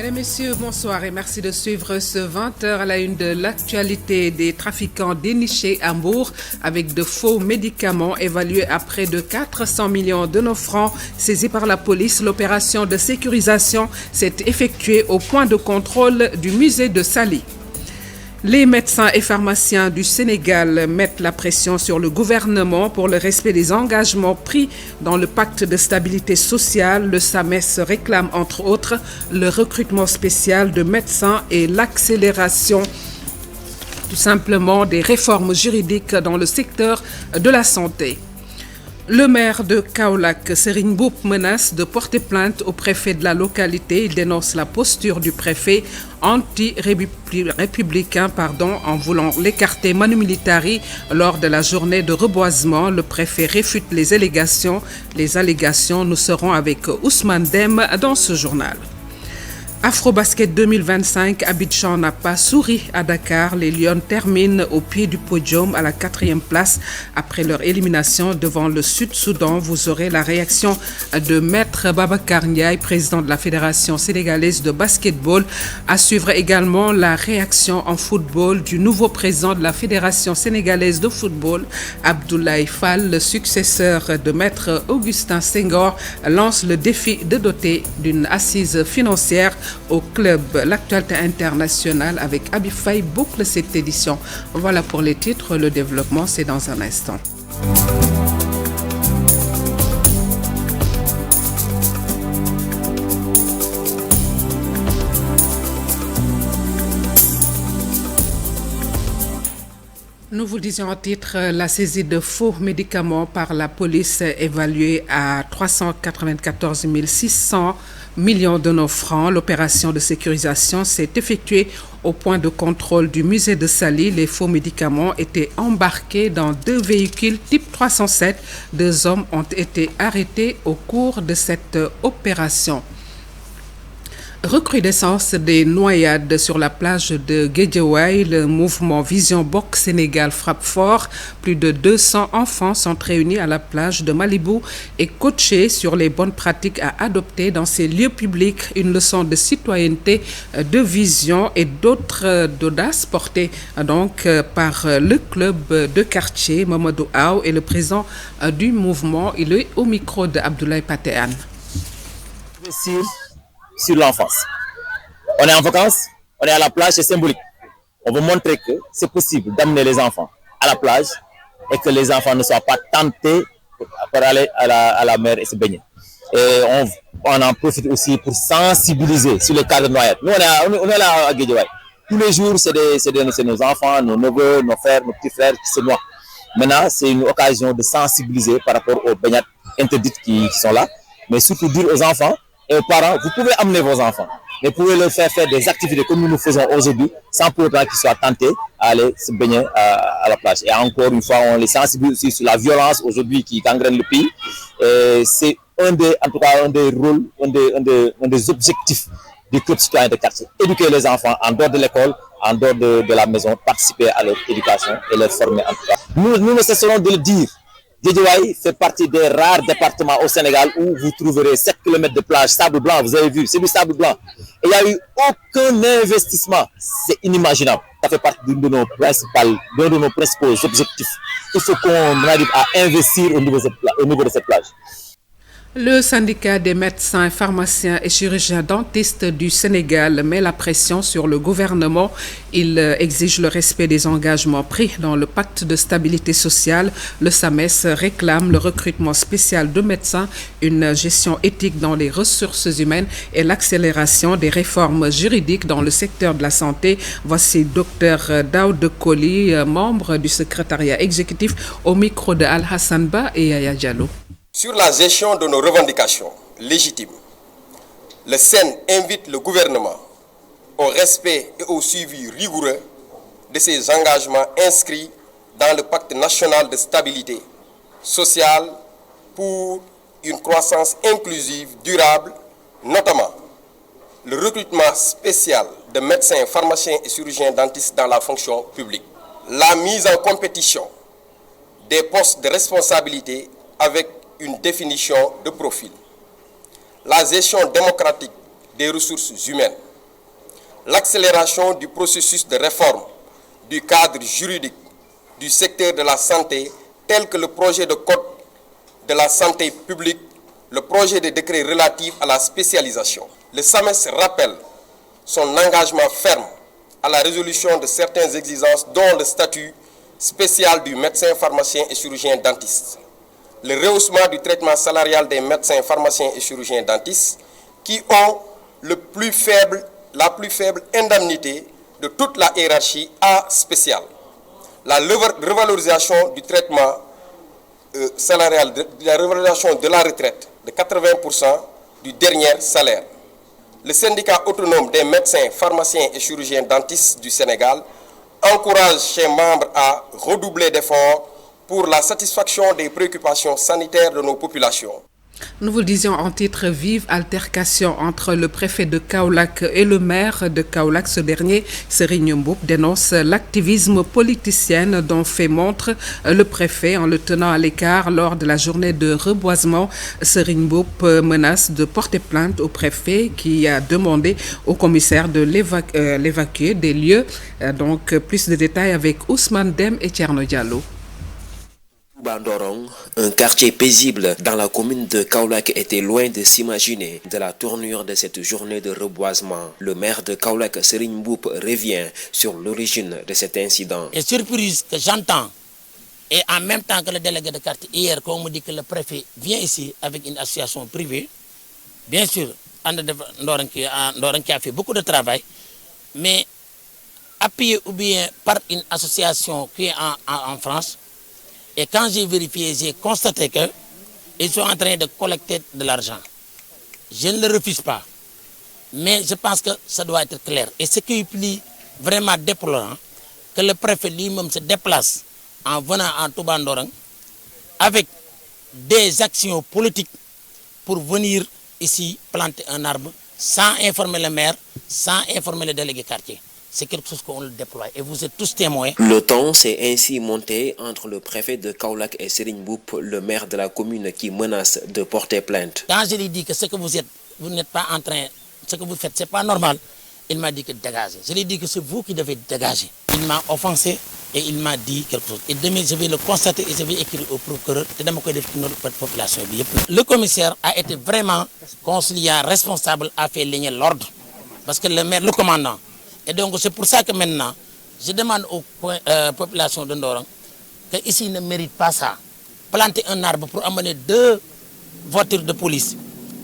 Mesdames, Messieurs, bonsoir et merci de suivre ce 20h à la une de l'actualité des trafiquants dénichés à Mbour avec de faux médicaments évalués à près de 400 millions de nos francs saisis par la police. L'opération de sécurisation s'est effectuée au point de contrôle du musée de Saly. Les médecins et pharmaciens du Sénégal mettent la pression sur le gouvernement pour le respect des engagements pris dans le pacte de stabilité sociale. Le SAMES réclame entre autres le recrutement spécial de médecins et l'accélération tout simplement des réformes juridiques dans le secteur de la santé. Le maire de Kaolack, Serigne Mboup, menace de porter plainte au préfet de la localité. Il dénonce la posture du préfet anti-républicain en voulant l'écarter manu militari lors de la journée de reboisement. Le préfet réfute les allégations. Nous serons avec Ousmane Dem dans ce journal. Afrobasket 2025, Abidjan n'a pas souri à Dakar. Les Lions terminent au pied du podium à la 4e place après leur élimination devant le Sud-Soudan. Vous aurez la réaction de Maître Babacar Ndiaye, président de la Fédération sénégalaise de basketball. À suivre également la réaction en football du nouveau président de la Fédération sénégalaise de football, Abdoulaye Fall. Le successeur de Maître Augustin Senghor lance le défi de doter d'une assise financière au club. L'actualité internationale avec Abi Faye boucle cette édition. Voilà pour les titres, le développement c'est dans un instant. Nous vous disions en titre, la saisie de faux médicaments par la police évaluée à 394 600 millions de nos francs. L'opération de sécurisation s'est effectuée au point de contrôle du musée de Saly. Les faux médicaments étaient embarqués dans 2 véhicules type 307. 2 hommes ont été arrêtés au cours de cette opération. Recrudescence des noyades sur la plage de Guédiawaye. Le mouvement Vision Bokk Sénégal frappe fort. Plus de 200 enfants sont réunis à la plage de Malibu et coachés sur les bonnes pratiques à adopter dans ces lieux publics. Une leçon de citoyenneté, de vision et d'autres d'audace portée donc par le club de quartier. Mamadou Aw est le président du mouvement. Il est au micro de Abdoulaye Patéane. Sur l'enfance. On est en vacances, on est à la plage, c'est symbolique. On veut montrer que c'est possible d'amener les enfants à la plage et que les enfants ne soient pas tentés pour aller à la mer et se baigner. Et on en profite aussi pour sensibiliser sur le cas de noyade. Nous, on est là à Guédiawaye. Tous les jours, c'est nos enfants, nos neveux, nos frères, nos petits frères qui se noient. Maintenant, c'est une occasion de sensibiliser par rapport aux baignades interdites qui sont là, mais surtout dire aux enfants et aux parents, vous pouvez amener vos enfants, mais vous pouvez leur faire des activités comme nous faisons aujourd'hui, sans pour autant qu'ils soient tentés à aller se baigner à la plage. Et encore une fois, on les sensibilise aussi sur la violence aujourd'hui qui gangrène le pays. C'est un des rôles, un des objectifs du club citoyen de quartier. Éduquer les enfants en dehors de l'école, en dehors de la maison, participer à leur éducation et leur former en tout cas. Nous ne cesserons de le dire. Guédiawaye fait partie des rares départements au Sénégal où vous trouverez 7 km de plage, sable blanc, vous avez vu, c'est du sable blanc. Et il n'y a eu aucun investissement, c'est inimaginable. Ça fait partie d'un de nos principaux objectifs. Il faut qu'on arrive à investir au niveau de cette plage. Le syndicat des médecins, pharmaciens et chirurgiens dentistes du Sénégal met la pression sur le gouvernement. Il exige le respect des engagements pris dans le pacte de stabilité sociale. Le SAMES réclame le recrutement spécial de médecins, une gestion éthique dans les ressources humaines et l'accélération des réformes juridiques dans le secteur de la santé. Voici Dr Daoud Koli, membre du secrétariat exécutif, au micro de Al-Hassan Ba et Yaya Diallo. Sur la gestion de nos revendications légitimes, le SEN invite le gouvernement au respect et au suivi rigoureux de ses engagements inscrits dans le pacte national de stabilité sociale pour une croissance inclusive, durable, notamment le recrutement spécial de médecins, pharmaciens et chirurgiens dentistes dans la fonction publique, la mise en compétition des postes de responsabilité avec une définition de profil, la gestion démocratique des ressources humaines, l'accélération du processus de réforme du cadre juridique du secteur de la santé tel que le projet de code de la santé publique, le projet de décret relatif à la spécialisation. Le SAMES rappelle son engagement ferme à la résolution de certaines exigences dont le statut spécial du médecin, pharmacien et chirurgien dentiste, le rehaussement du traitement salarial des médecins, pharmaciens et chirurgiens dentistes qui ont la plus faible indemnité de toute la hiérarchie A spéciale, la revalorisation du traitement salarial, la revalorisation de la retraite de 80% du dernier salaire. Le syndicat autonome des médecins, pharmaciens et chirurgiens dentistes du Sénégal encourage ses membres à redoubler d'efforts pour la satisfaction des préoccupations sanitaires de nos populations. Nous vous le disions en titre, vive altercation entre le préfet de Kaolack et le maire de Kaolack. Ce dernier, Serigne Mboup, dénonce l'activisme politicien dont fait montre le préfet en le tenant à l'écart lors de la journée de reboisement. Serigne Mboup menace de porter plainte au préfet qui a demandé au commissaire de l'évacuer des lieux. Donc, plus de détails avec Ousmane Dem et Thierno Diallo. Bandorong, un quartier paisible dans la commune de Kaolack, était loin de s'imaginer de la tournure de cette journée de reboisement. Le maire de Kaolack, Serigne Mboup, revient sur l'origine de cet incident. Et surprise que j'entends, et en même temps que le délégué de quartier, hier, quand on me dit que le préfet vient ici avec une association privée, bien sûr, Ndoran qui a fait beaucoup de travail, mais appuyé ou bien par une association qui est en France. Et quand j'ai vérifié, j'ai constaté qu'ils sont en train de collecter de l'argent. Je ne le refuse pas. Mais je pense que ça doit être clair. Et ce qui est plus vraiment déplorant, que le préfet lui-même se déplace en venant en Touba Ndorong avec des actions politiques pour venir ici planter un arbre sans informer le maire, sans informer le délégué quartier. C'est quelque chose qu'on le déploie et vous êtes tous témoins. Le ton s'est ainsi monté entre le préfet de Kaolack et Serigne Mboup, le maire de la commune qui menace de porter plainte. Quand je lui dis que ce que vous n'êtes pas en train, ce que vous faites, c'est pas normal, il m'a dit que dégagez. Je lui ai dit que c'est vous qui devez dégager. Il m'a offensé et il m'a dit quelque chose. Et demain, je vais le constater et je vais écrire au procureur de notre population. Le commissaire a été vraiment conciliant, responsable, a fait ligner l'ordre. Parce que le maire, le commandant. Et donc c'est pour ça que maintenant, je demande aux populations de Ndorong qu'ici ne mérite pas ça. Planter un arbre pour amener 2 voitures de police,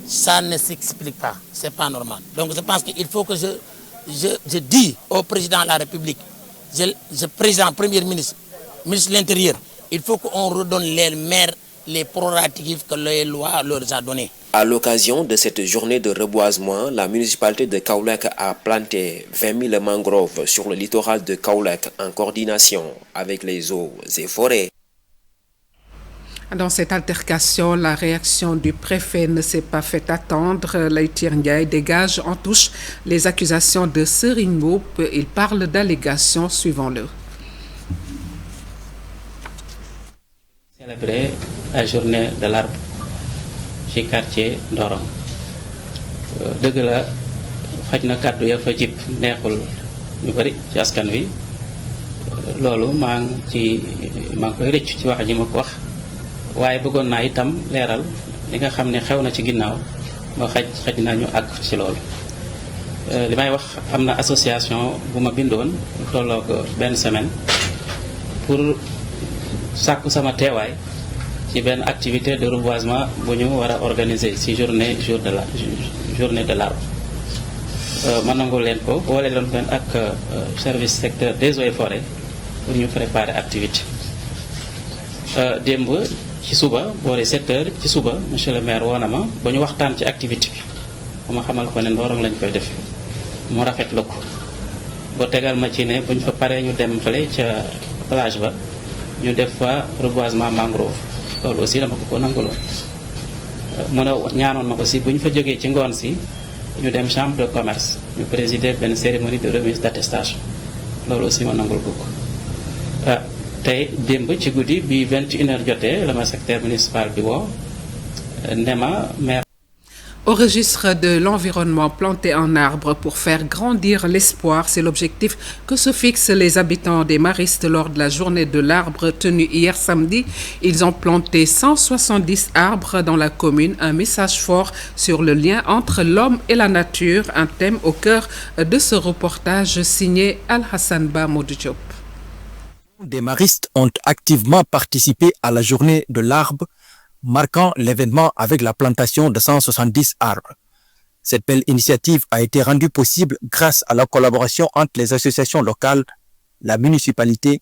ça ne s'explique pas, c'est pas normal. Donc je pense qu'il faut que je dis au président de la République, président, premier ministre, ministre de l'Intérieur, il faut qu'on redonne les maires les prérogatives que les lois leur ont données. À l'occasion de cette journée de reboisement, la municipalité de Kaolack a planté 20 000 mangroves sur le littoral de Kaolack en coordination avec les eaux et forêts. Dans cette altercation, la réaction du préfet ne s'est pas fait attendre. Laïtir Ndiaye dégage en touche les accusations de Serigne Mboup. Il parle d'allégations, suivant-le. Célébrer la journée de l'arbre ci quartier Ndorong dëgg la xaj na kàddu ya fa jib neexul ñu bari ci askan wi loolu maa ngi koy rëcc ci wax ji ma ko wax waaye bëggoon naa itam leeral li nga xam ne xew na ci ginnaaw ba xaj na ñu àgg ci loolu li may wax am na association bu ma bindoon tolloo ko benn semaine pour sàkku sama teewaay ci benn activité de reboisement bu ñu war a organiser ci journée de l'arbre ma nangul leen ko boole leen benn ak service secteur des eaux et forêts pour ñu préparer activité démb ci suba boole 7 heures ci suba monsieur le maire woo na ma ba ñu waxtaan ci activité bi ba ma xamal ko ne Ndorong lañ koy def mu rafetlu ko ba tegal ma ci ne bu ñu fa paree ñu dem fële ca plage ba ñu def fa reboisement mangrove loolu aussi dama ko nanguloon mu ne ñaanoon ma aussi bu ñu fa jógee ci ngoon si ñu dem chambre de commerce ñu présider benn cérémonie de remise d'attestation loolu aussi ma nangul ko tey démb ci guddi bi 21h jotee la ma secrétaire municipal bi woo ne ma maire. Au registre de l'environnement, planter un arbre pour faire grandir l'espoir, c'est l'objectif que se fixent les habitants des Maristes lors de la journée de l'arbre tenue hier samedi. Ils ont planté 170 arbres dans la commune, un message fort sur le lien entre l'homme et la nature, un thème au cœur de ce reportage signé Al-Hassan Ba Modou Diop. Des Maristes ont activement participé à la journée de l'arbre, marquant l'événement avec la plantation de 170 arbres. Cette belle initiative a été rendue possible grâce à la collaboration entre les associations locales, la municipalité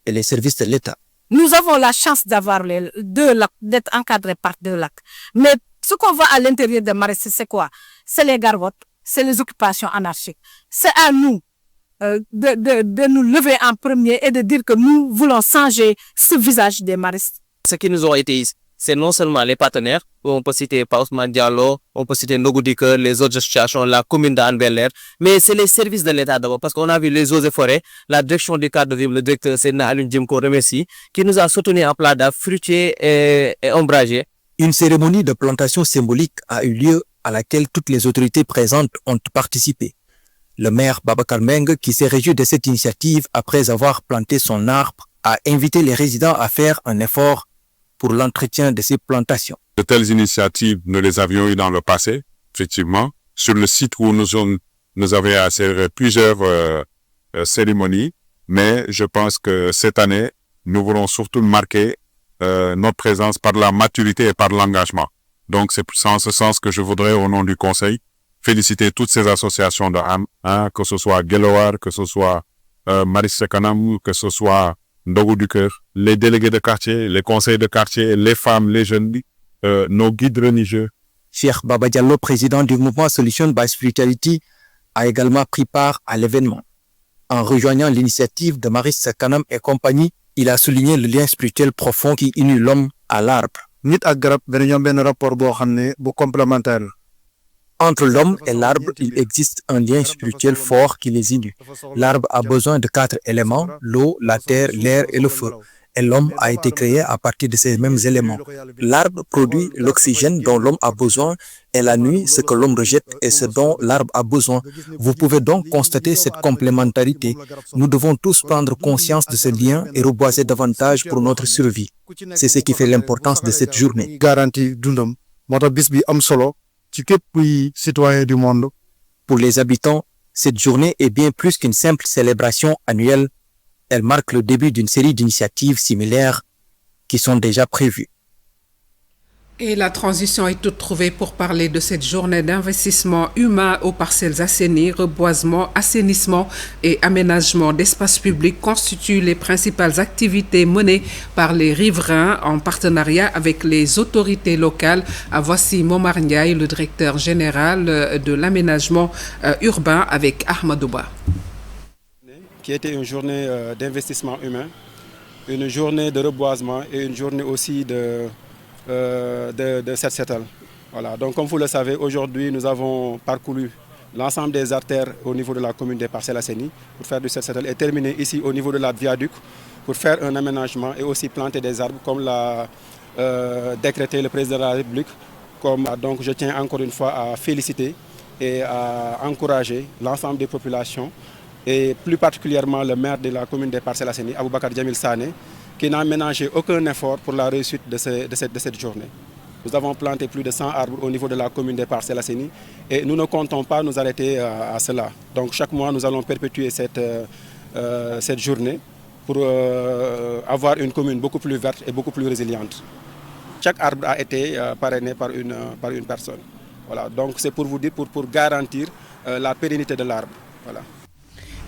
et les services de l'État. Nous avons la chance d'avoir les 2 lacs, d'être encadrés par 2 lacs. Mais ce qu'on voit à l'intérieur des Maristes, c'est quoi? C'est les gargotes, c'est les occupations anarchiques. C'est à nous de nous lever en premier et de dire que nous voulons changer ce visage des Maristes. Ce qui nous ont été ici, c'est non seulement les partenaires, où on peut citer Ousmane Diallo, on peut citer Nogou Diker, les autres associations, la commune d'Anne Bel-Air, mais c'est les services de l'État d'abord, parce qu'on a vu les eaux et forêts, la direction du cadre de vie, le directeur Sénat Alun Jim qu'on remercie, qui nous a soutenus en plat d'arbres fruitiers et ombragés. Une cérémonie de plantation symbolique a eu lieu à laquelle toutes les autorités présentes ont participé. Le maire Babacar Meng, qui s'est réjoui de cette initiative après avoir planté son arbre, a invité les résidents à faire un effort pour l'entretien de ces plantations. De telles initiatives, nous les avions eues dans le passé, effectivement. Sur le site où nous avions assuré plusieurs cérémonies, mais je pense que cette année, nous voulons surtout marquer notre présence par la maturité et par l'engagement. Donc c'est en ce sens que je voudrais, au nom du Conseil, féliciter toutes ces associations de Hann, que ce soit Guelewar, que ce soit Mariste Kanam, que ce soit Ndogu du Cœur, les délégués de quartier, les conseils de quartier, les femmes, les jeunes, nos guides religieux. Cheikh Baba Diallo, président du mouvement Solution by Spirituality, a également pris part à l'événement. En rejoignant l'initiative de Mariste Kanam et compagnie, il a souligné le lien spirituel profond qui unit l'homme à l'arbre. Entre l'homme et l'arbre, il existe un lien spirituel fort qui les unit. L'arbre a besoin de 4 éléments, l'eau, la terre, l'air et le feu. Et l'homme a été créé à partir de ces mêmes éléments. L'arbre produit l'oxygène dont l'homme a besoin et la nuit, ce que l'homme rejette et ce dont l'arbre a besoin. Vous pouvez donc constater cette complémentarité. Nous devons tous prendre conscience de ce lien et reboiser davantage pour notre survie. C'est ce qui fait l'importance de cette journée. Citoyens du monde. Pour les habitants, cette journée est bien plus qu'une simple célébration annuelle. Elle marque le début d'une série d'initiatives similaires qui sont déjà prévues. Et la transition est toute trouvée pour parler de cette journée d'investissement humain aux parcelles assainies. Reboisement, assainissement et aménagement d'espaces publics constituent les principales activités menées par les riverains en partenariat avec les autorités locales. Voici Momar Ndiaye, le directeur général de l'aménagement urbain avec Ahmadouba. Qui était une journée d'investissement humain, une journée de reboisement et une journée aussi de Set Setal. Voilà. Donc comme vous le savez, aujourd'hui nous avons parcouru l'ensemble des artères au niveau de la commune des Parcelles Assainies pour faire du Set Setal et terminer ici au niveau de la viaduc pour faire un aménagement et aussi planter des arbres comme l'a décrété le président de la République. Donc je tiens encore une fois à féliciter et à encourager l'ensemble des populations et plus particulièrement le maire de la commune des Parcelles Assainies, Aboubacar Djamil Sané, qui n'a ménagé aucun effort pour la réussite de cette journée. Nous avons planté plus de 100 arbres au niveau de la commune des Parcelles Assainies et nous ne comptons pas nous arrêter à cela. Donc chaque mois, nous allons perpétuer cette journée pour avoir une commune beaucoup plus verte et beaucoup plus résiliente. Chaque arbre a été parrainé par une personne. Voilà. Donc c'est pour vous dire, pour garantir la pérennité de l'arbre. Voilà.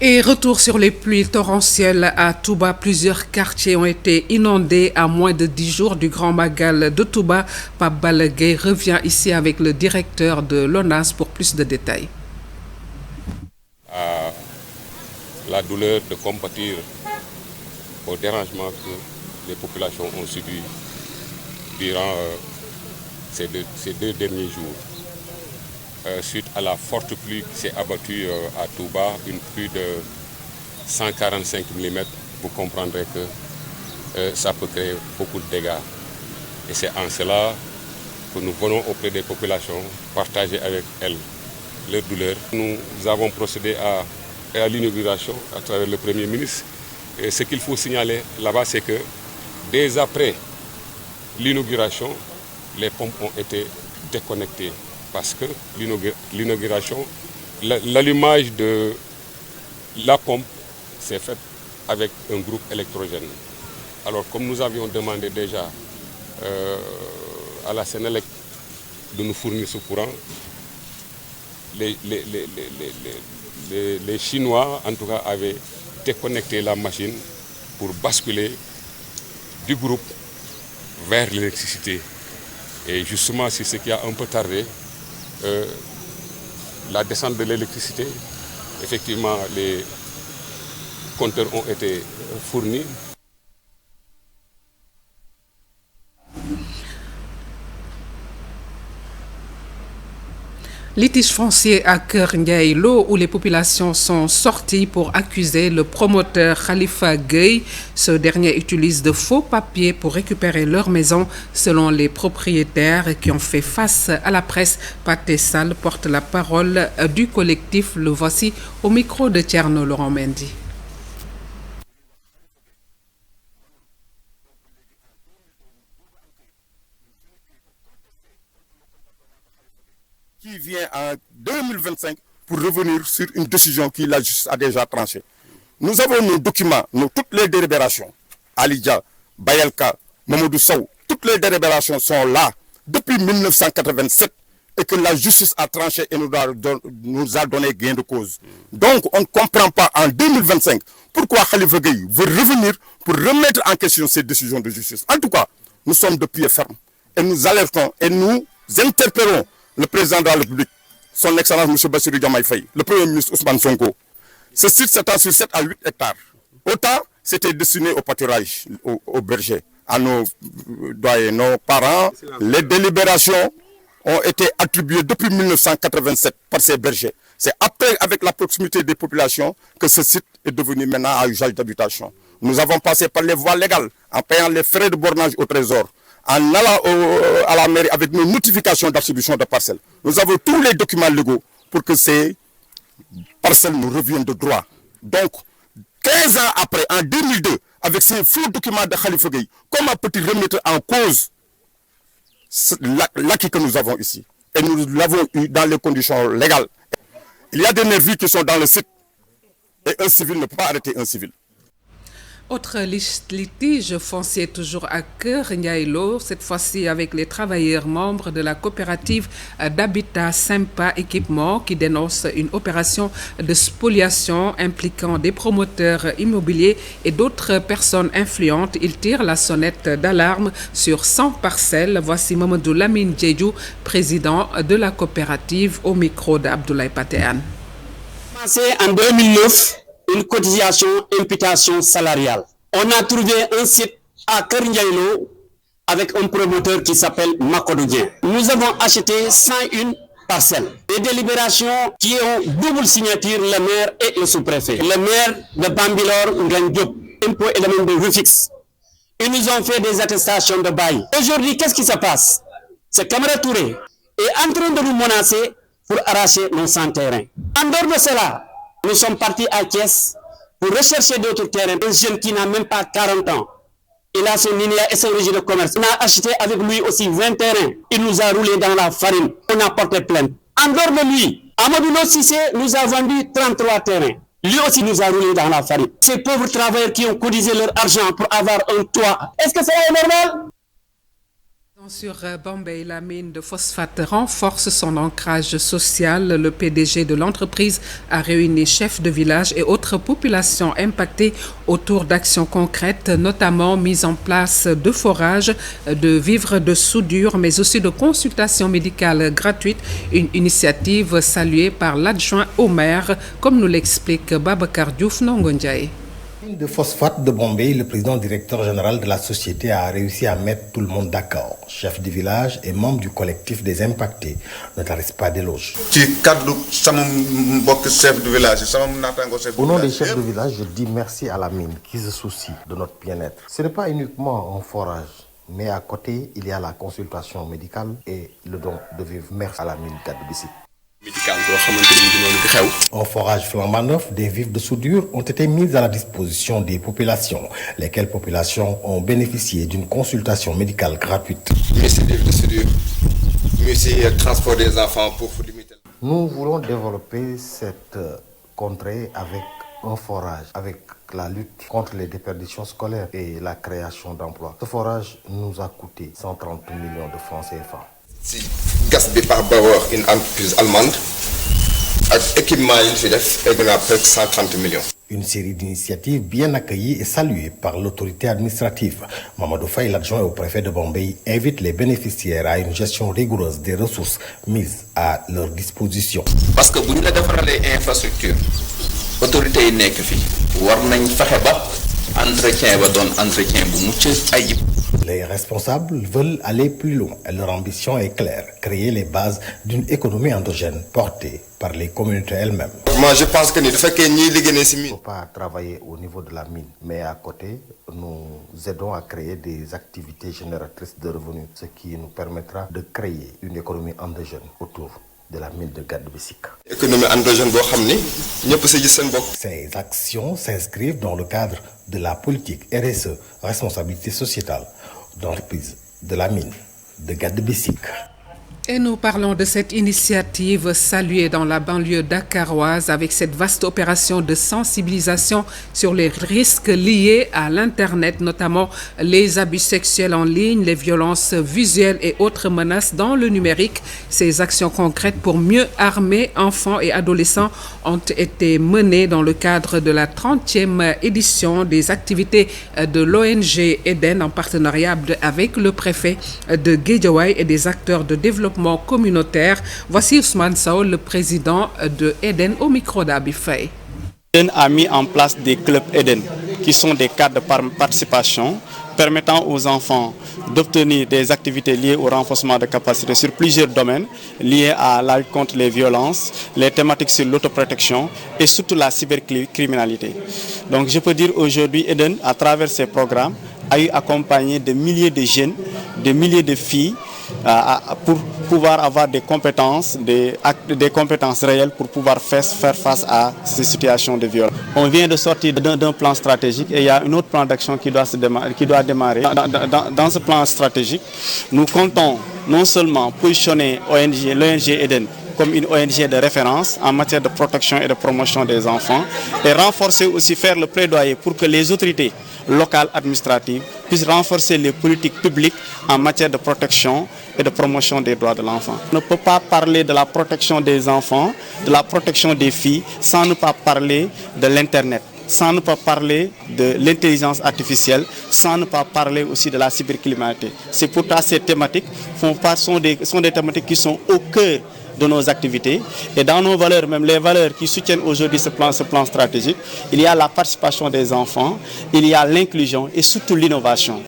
Et retour sur les pluies torrentielles à Touba. Plusieurs quartiers ont été inondés à moins de 10 jours du Grand Magal de Touba. Pape Balagué revient ici avec le directeur de l'ONAS pour plus de détails. La douleur de compatir au dérangement que les populations ont subi durant ces deux derniers jours. Suite à la forte pluie qui s'est abattue à Touba, une pluie de 145 mm, vous comprendrez que ça peut créer beaucoup de dégâts. Et c'est en cela que nous venons auprès des populations partager avec elles leurs douleurs. Nous avons procédé à l'inauguration à travers le Premier ministre. Et ce qu'il faut signaler là-bas, c'est que dès après l'inauguration, les pompes ont été déconnectées parce que l'inauguration, l'allumage de la pompe s'est fait avec un groupe électrogène. Alors comme nous avions demandé déjà à la Sénélec de nous fournir ce courant, les Chinois en tout cas avaient déconnecté la machine pour basculer du groupe vers l'électricité. Et justement, c'est ce qui a un peu tardé la descente de l'électricité. Effectivement, les compteurs ont été fournis. Litige foncier à Keur Ndiaye Lo où les populations sont sorties pour accuser le promoteur Khalifa Gueye. Ce dernier utilise de faux papiers pour récupérer leur maison selon les propriétaires qui ont fait face à la presse. Pathé Sall porte la parole du collectif. Le voici au micro de Thierno Laurent Mendy. Qui vient en 2025 pour revenir sur une décision qui la justice a déjà tranchée. Nous avons nos documents, toutes les délibérations, Alidja, Bayelka, Mamadou Sow, toutes les délibérations sont là depuis 1987 et que la justice a tranché et nous a donné gain de cause. Donc on ne comprend pas en 2025 pourquoi Khalifa Gueye veut revenir pour remettre en question ces décisions de justice. En tout cas, nous sommes de pied ferme et nous alertons et nous interpellons le président de la République, son Excellence M. Bassirou Diomaye Faye, le Premier ministre Ousmane Sonko. Ce site s'étend sur 7 à 8 hectares. Autant, c'était destiné au pâturage, aux bergers, à nos doyens, nos parents. Les délibérations ont été attribuées depuis 1987 par ces bergers. C'est après, avec la proximité des populations, que ce site est devenu maintenant à usage d'habitation. Nous avons passé par les voies légales, en payant les frais de bornage au trésor, en allant à la mairie avec nos notifications d'attribution de parcelles. Nous avons tous les documents légaux pour que ces parcelles nous reviennent de droit. Donc, 15 ans après, en 2002, avec ces faux documents de Khalifa Gueye, comment peut-il remettre en cause l'acquis que nous avons ici? Et nous l'avons eu dans les conditions légales. Il y a des nervis qui sont dans le site. Et un civil ne peut pas arrêter un civil. Autre litige foncier toujours à Keur Ndiaye Lo, cette fois-ci avec les travailleurs membres de la coopérative d'habitat Sympa Équipement qui dénonce une opération de spoliation impliquant des promoteurs immobiliers et d'autres personnes influentes. Ils tirent la sonnette d'alarme sur 100 parcelles. Voici Mamadou Lamine Djedjou, président de la coopérative, au micro d'Abdoulaye Patéane. En 2009, une cotisation imputation salariale. On a trouvé un site à Keur Ndiaye Lo avec un promoteur qui s'appelle Makodoudien. Nous avons acheté 101 parcelles. Des délibérations qui ont double signature, le maire et le sous-préfet. Le maire de Bambilor, Ngagne Diop, impôt et domaine de Rufisque. Ils nous ont fait des attestations de bail. Aujourd'hui, qu'est-ce qui se passe? C'est Camara Touré est en train de nous menacer pour arracher nos 100 terrains. En dehors de cela, nous sommes partis à Thiès pour rechercher d'autres terrains. Un jeune qui n'a même pas 40 ans. Il a son INEA et son registre de commerce. On a acheté avec lui aussi 20 terrains. Il nous a roulé dans la farine. On a porté plainte. En dehors de lui, Amadou Sissé nous a vendu 33 terrains. Lui aussi nous a roulé dans la farine. Ces pauvres travailleurs qui ont cotisé leur argent pour avoir un toit. Est-ce que ça est normal? Sur Bombay, la mine de phosphate renforce son ancrage social. Le PDG de l'entreprise a réuni chefs de village et autres populations impactées autour d'actions concrètes, notamment mise en place de forages, de vivres de soudure, mais aussi de consultations médicales gratuites. Une initiative saluée par l'adjoint au maire, comme nous l'explique Babacar Diouf Nongondiaye. De phosphate de Bombay, le président directeur général de la société a réussi à mettre tout le monde d'accord. Chef du village et membre du collectif des impactés ne tarissent pas d'éloges. Au nom des chefs de village, je dis merci à la mine qui se soucie de notre bien-être. Ce n'est pas uniquement un forage Mais à côté, il y a la consultation médicale et le don de vivre mère à la mine Gadebissi. Un forage flambant neuf, des vifs de soudure ont été mis à la disposition des populations, lesquelles populations ont bénéficié d'une consultation médicale gratuite. Mais c'est des vifs de soudure, mais c'est le transport des enfants pour limiter. Nous voulons développer cette contrée avec un forage, avec la lutte contre les déperditions scolaires et la création d'emplois. Ce forage nous a coûté 130 millions de francs CFA. Si Gasby par Bauer, une entreprise allemande, avec équipement, il y a presque 130 millions. Une série d'initiatives bien accueillies et saluées par l'autorité administrative. Mamadou Faye, l'adjoint au préfet de Bombay, invite les bénéficiaires à une gestion rigoureuse des ressources mises à leur disposition. Parce que si nous avons les infrastructures, l'autorité est née war nañ fexe ba entretien ba doon entretien bu mucc ayib. Les responsables veulent aller plus loin et leur ambition est claire, créer les bases d'une économie endogène portée par les communautés elles-mêmes. Moi je pense que il ne faut pas travailler au niveau de la mine, mais à côté, nous aidons à créer des activités génératrices de revenus, ce qui nous permettra de créer une économie endogène autour de la mine de Gadebissi. Ces actions s'inscrivent dans le cadre de la politique RSE, responsabilité sociétale, d'entreprise de la mine de Gadebissi. Et nous parlons de cette initiative saluée dans la banlieue dakaroise avec cette vaste opération de sensibilisation sur les risques liés à l'Internet, notamment les abus sexuels en ligne, les violences visuelles et autres menaces dans le numérique. Ces actions concrètes pour mieux armer enfants et adolescents ont été menées dans le cadre de la 30e édition des activités de l'ONG Eden en partenariat avec le préfet de Guédiawaye et des acteurs de développement communautaire. Voici Ousmane Sow, le président de Eden, au micro d'Abi Faye. Eden a mis en place des clubs Eden, qui sont des cadres de participation permettant aux enfants d'obtenir des activités liées au renforcement de capacités sur plusieurs domaines liés à la lutte contre les violences, les thématiques sur l'autoprotection et surtout la cybercriminalité. Donc je peux dire aujourd'hui Eden, à travers ces programmes, a eu accompagné des milliers de jeunes, des milliers de filles pour pouvoir avoir des compétences réelles pour pouvoir faire face à ces situations de violence. On vient de sortir d'un plan stratégique et il y a un autre plan d'action qui doit démarrer. Dans ce plan stratégique, nous comptons non seulement positionner l'ONG Eden comme une ONG de référence en matière de protection et de promotion des enfants et renforcer aussi, faire le plaidoyer pour que les autorités locales administratives puissent renforcer les politiques publiques en matière de protection et de promotion des droits de l'enfant. On ne peut pas parler de la protection des enfants, de la protection des filles, sans ne pas parler de l'Internet, sans ne pas parler de l'intelligence artificielle, sans ne pas parler aussi de la cybercriminalité. C'est pourquoi ces thématiques sont des thématiques qui sont au cœur de nos activités et dans nos valeurs, même les valeurs qui soutiennent aujourd'hui ce plan stratégique, il y a la participation des enfants, il y a l'inclusion et surtout l'innovation.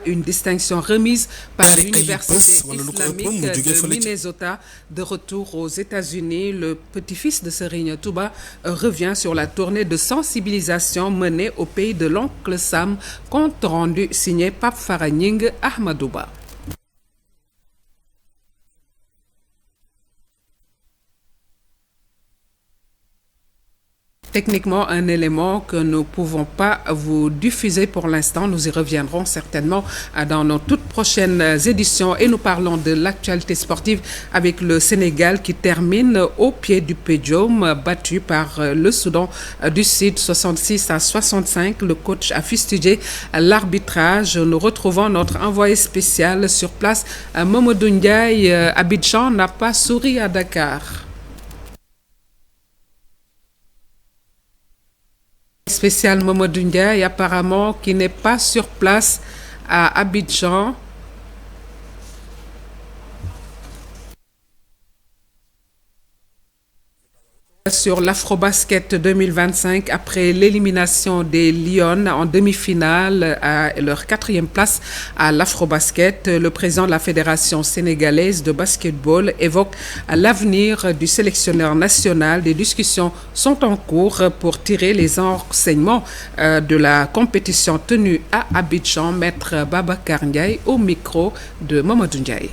Une distinction remise par l'Université islamique de Minnesota. De retour aux États-Unis, le petit-fils de Serigne Touba revient sur la tournée de sensibilisation menée au pays de l'oncle Sam, compte rendu signé Pape Faragning Ahmadouba. Techniquement, un élément que nous ne pouvons pas vous diffuser pour l'instant. Nous y reviendrons certainement dans nos toutes prochaines éditions et nous parlons de l'actualité sportive avec le Sénégal qui termine au pied du podium, battu par le Soudan du Sud 66-65. Le coach a fustigé l'arbitrage. Nous retrouvons notre envoyé spécial sur place, Mamadou Ndiaye. Abidjan n'a pas souri à Dakar. Spécial Mamadou Ndiaye, apparemment qui n'est pas sur place à Abidjan. Sur l'Afrobasket 2025, après l'élimination des Lions en demi-finale à leur 4e place à l'Afrobasket, le président de la Fédération sénégalaise de basketball évoque l'avenir du sélectionneur national. Des discussions sont en cours pour tirer les enseignements de la compétition tenue à Abidjan. Maître Babacar Ndiaye au micro de Mamadou Ndiaye.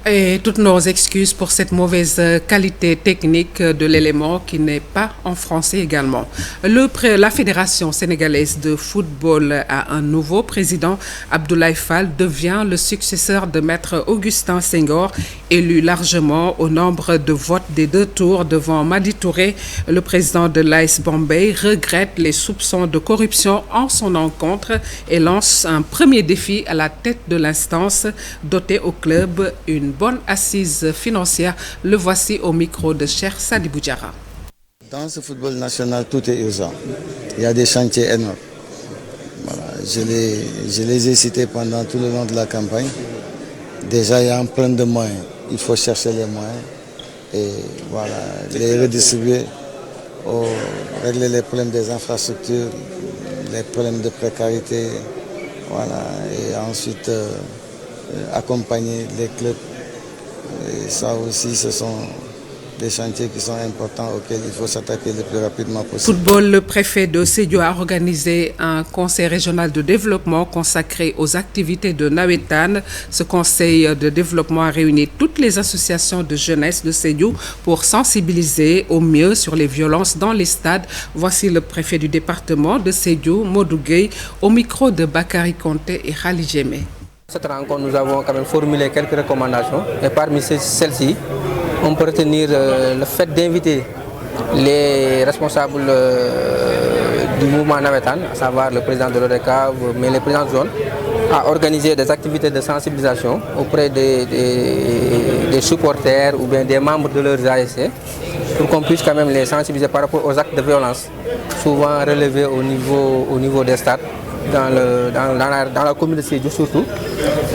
Et toutes nos excuses pour cette mauvaise qualité technique de l'élément qui n'est pas en français également. La Fédération sénégalaise de football a un nouveau président. Abdoulaye Fall devient le successeur de Maître Augustin Senghor, élu largement au nombre de votes des 2 tours devant Madi Touré. Le président de l'AS Bombay regrette les soupçons de corruption en son encontre et lance un premier défi à la tête de l'instance, doter au club une bonne assise financière. Le voici au micro de Cheikh Sadibou Diarra. Dans ce football national, tout est urgent. Il y a des chantiers énormes. Voilà, je les ai cités pendant tout le long de la campagne. Déjà, il y a un plein de moyens. Il faut chercher les moyens et voilà, les redistribuer, régler les problèmes des infrastructures, les problèmes de précarité, voilà, et ensuite accompagner les clubs. Et ça aussi, ce sont des chantiers qui sont importants auxquels il faut s'attaquer le plus rapidement possible. Football, le préfet de Sédhiou a organisé un conseil régional de développement consacré aux activités de Nawetan. Ce conseil de développement a réuni toutes les associations de jeunesse de Sédhiou pour sensibiliser au mieux sur les violences dans les stades. Voici le préfet du département de Sédhiou, Modou Gueye, au micro de Bakary Konté et Khali Djemé. Cette rencontre, nous avons quand même formulé quelques recommandations et parmi celles-ci, on peut retenir le fait d'inviter les responsables du mouvement Nawetan, à savoir le président de l'ODECAV, mais les présidents de zone, à organiser des activités de sensibilisation auprès des supporters ou bien des membres de leurs ASC pour qu'on puisse quand même les sensibiliser par rapport aux actes de violence, souvent relevés au niveau des stades. Dans la commune de Sédhiou surtout,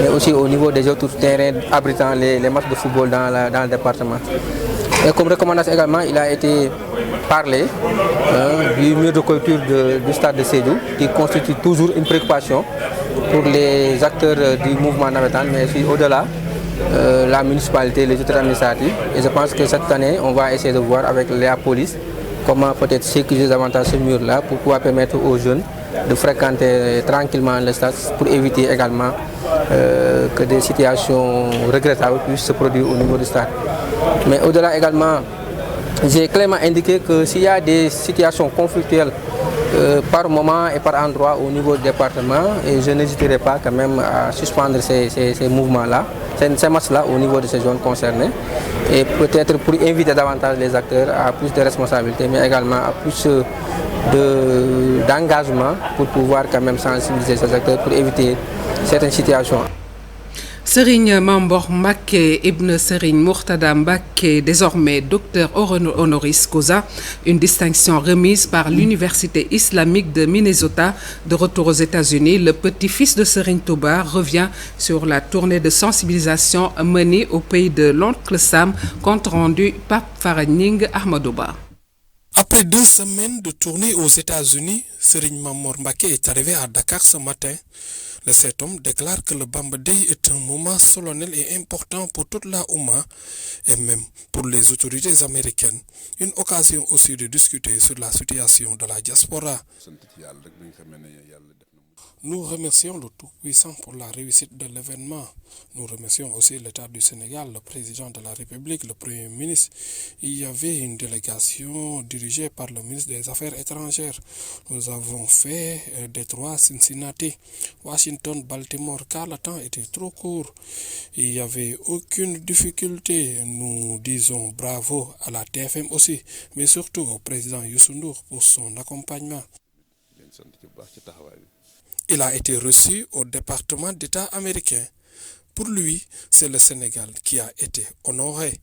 mais aussi au niveau des autres terrains abritant les matchs de football dans le département. Et comme recommandation également, il a été parlé du mur de clôture du stade de Sédhiou, qui constitue toujours une préoccupation pour les acteurs du mouvement Nawetan, mais aussi au-delà, la municipalité, les autorités administratives. Et je pense que cette année, on va essayer de voir avec la police comment peut-être sécuriser davantage ce mur-là pour pouvoir permettre aux jeunes de fréquenter tranquillement le stade pour éviter également que des situations regrettables puissent se produire au niveau du stade. Mais au-delà également, j'ai clairement indiqué que s'il y a des situations conflictuelles par moment et par endroit au niveau du département, et je n'hésiterai pas quand même à suspendre ces mouvements-là, ces matchs-là au niveau de ces zones concernées, et peut-être pour inviter davantage les acteurs à plus de responsabilités, mais également à plus d'engagement pour pouvoir quand même sensibiliser ces acteurs pour éviter certaines situations. Serigne Mambor Mbacké Ibn Serigne Mourtada Mbacké, désormais docteur honoris causa, une distinction remise par l'Université islamique de Minnesota. De retour aux États-Unis, le petit-fils de Serigne Touba revient sur la tournée de sensibilisation menée au pays de l'Oncle Sam, compte rendu Pape Faragning Ahmadouba. Après 2 semaines de tournée aux États-Unis, Serigne Mambor Mbacké est arrivé à Dakar ce matin. Le 7 homme déclare que le Bamba Day est un moment solennel et important pour toute la Oumma et même pour les autorités américaines. Une occasion aussi de discuter sur la situation de la diaspora. Nous remercions le Tout-Puissant pour la réussite de l'événement. Nous remercions aussi l'État du Sénégal, le président de la République, le Premier ministre. Il y avait une délégation dirigée par le ministre des Affaires étrangères. Nous avons fait Détroit, Cincinnati, Washington, Baltimore, car le temps était trop court. Il n'y avait aucune difficulté. Nous disons bravo à la TFM aussi, mais surtout au président Youssou Ndour pour son accompagnement. Il a été reçu au département d'État américain. Pour lui, c'est le Sénégal qui a été honoré.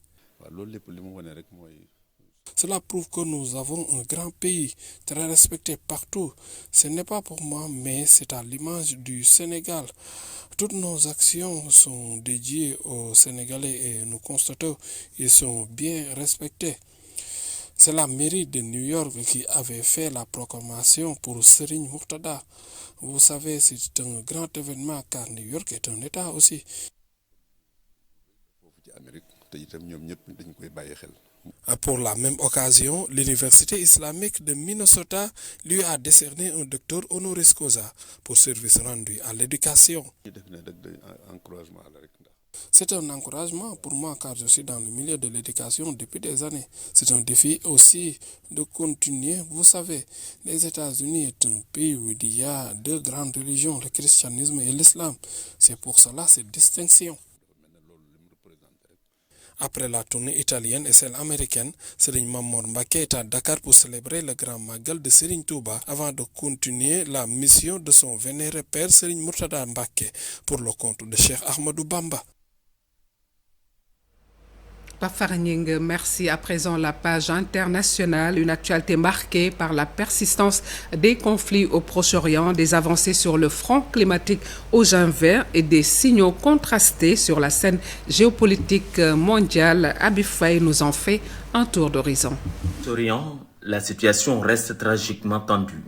Cela prouve que nous avons un grand pays très respecté partout. Ce n'est pas pour moi, mais c'est à l'image du Sénégal. Toutes nos actions sont dédiées aux Sénégalais et nous constatons qu'ils sont bien respectés. C'est la mairie de New York qui avait fait la proclamation pour Serigne Mourtada. Vous savez, c'est un grand événement car New York est un État aussi. Pour la même occasion, l'Université islamique de Minnesota lui a décerné un docteur honoris causa pour service rendu à l'éducation. C'est un encouragement pour moi car je suis dans le milieu de l'éducation depuis des années. C'est un défi aussi de continuer. Vous savez, les États-Unis est un pays où il y a deux grandes religions, le christianisme et l'islam. C'est pour cela cette distinction. Après la tournée italienne et celle américaine, Serigne Mamor Mbacké est à Dakar pour célébrer le grand Magal de Serigne Touba avant de continuer la mission de son vénéré père Serigne Mourtada Mbacké pour le compte de Cheikh Ahmadou Bamba. Pafarning, merci. À présent, la page internationale, une actualité marquée par la persistance des conflits au Proche-Orient, des avancées sur le front climatique au G20 et des signaux contrastés sur la scène géopolitique mondiale. Habib Faye nous en fait un tour d'horizon. Au Orient, la situation reste tragiquement tendue.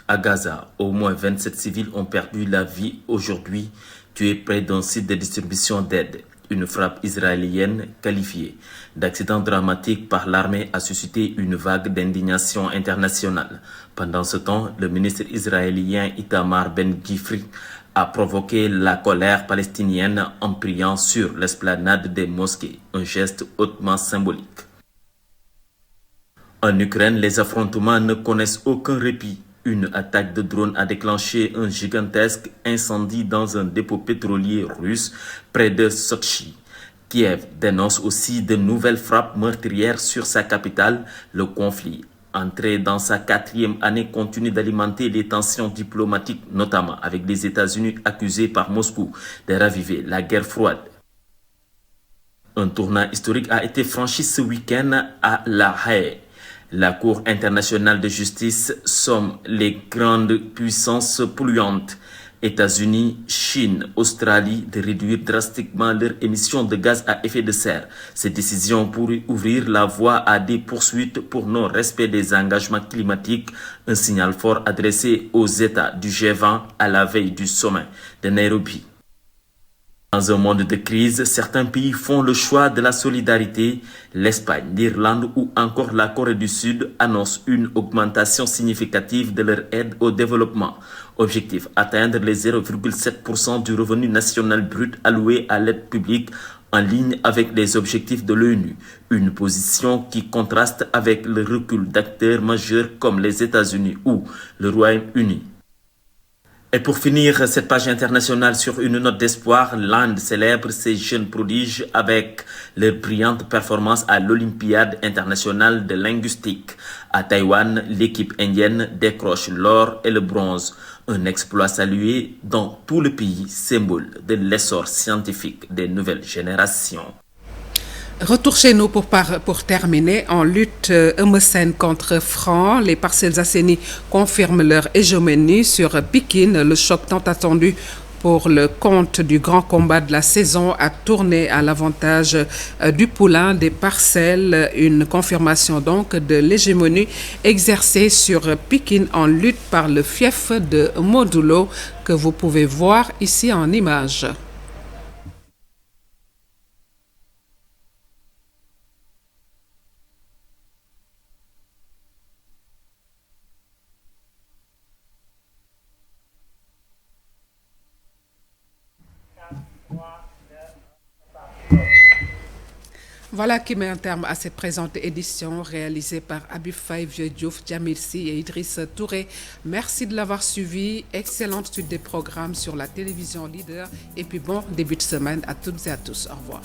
À Gaza, au moins 27 civils ont perdu la vie aujourd'hui, tués près d'un site de distribution d'aide. Une frappe israélienne qualifiée d'accident dramatique par l'armée a suscité une vague d'indignation internationale. Pendant ce temps, le ministre israélien Itamar Ben-Gvir a provoqué la colère palestinienne en priant sur l'esplanade des mosquées, un geste hautement symbolique. En Ukraine, les affrontements ne connaissent aucun répit. Une attaque de drone a déclenché un gigantesque incendie dans un dépôt pétrolier russe près de Sotchi. Kiev dénonce aussi de nouvelles frappes meurtrières sur sa capitale. Le conflit, entré dans sa 4e année, continue d'alimenter les tensions diplomatiques, notamment avec les États-Unis accusés par Moscou de raviver la guerre froide. Un tournant historique a été franchi ce week-end à La Haye. La Cour internationale de justice somme les grandes puissances polluantes, États-Unis, Chine, Australie, de réduire drastiquement leurs émissions de gaz à effet de serre. Cette décision pourrait ouvrir la voie à des poursuites pour non-respect des engagements climatiques, un signal fort adressé aux États du G20 à la veille du sommet de Nairobi. Dans un monde de crise, certains pays font le choix de la solidarité. L'Espagne, l'Irlande ou encore la Corée du Sud annoncent une augmentation significative de leur aide au développement. Objectif, atteindre les 0,7% du revenu national brut alloué à l'aide publique en ligne avec les objectifs de l'ONU. Une position qui contraste avec le recul d'acteurs majeurs comme les États-Unis ou le Royaume-Uni. Et pour finir cette page internationale sur une note d'espoir, l'Inde célèbre ses jeunes prodiges avec leur brillante performance à l'Olympiade internationale de linguistique. À Taïwan, l'équipe indienne décroche l'or et le bronze, un exploit salué dans tout le pays, symbole de l'essor scientifique des nouvelles générations. Retour chez nous pour terminer. En lutte Eumeu contre Franc, les Parcelles Assainies confirment leur hégémonie sur Pikine. Le choc tant attendu pour le compte du grand combat de la saison a tourné à l'avantage du poulain des Parcelles. Une confirmation donc de l'hégémonie exercée sur Pikine en lutte par le fief de Modulo que vous pouvez voir ici en image. Voilà qui met un terme à cette présente édition réalisée par Habib Faye, Vieux Diouf, Djamil Sy et Idriss Touré. Merci de l'avoir suivi. Excellente suite des programmes sur la télévision Leader. Et puis bon début de semaine à toutes et à tous. Au revoir.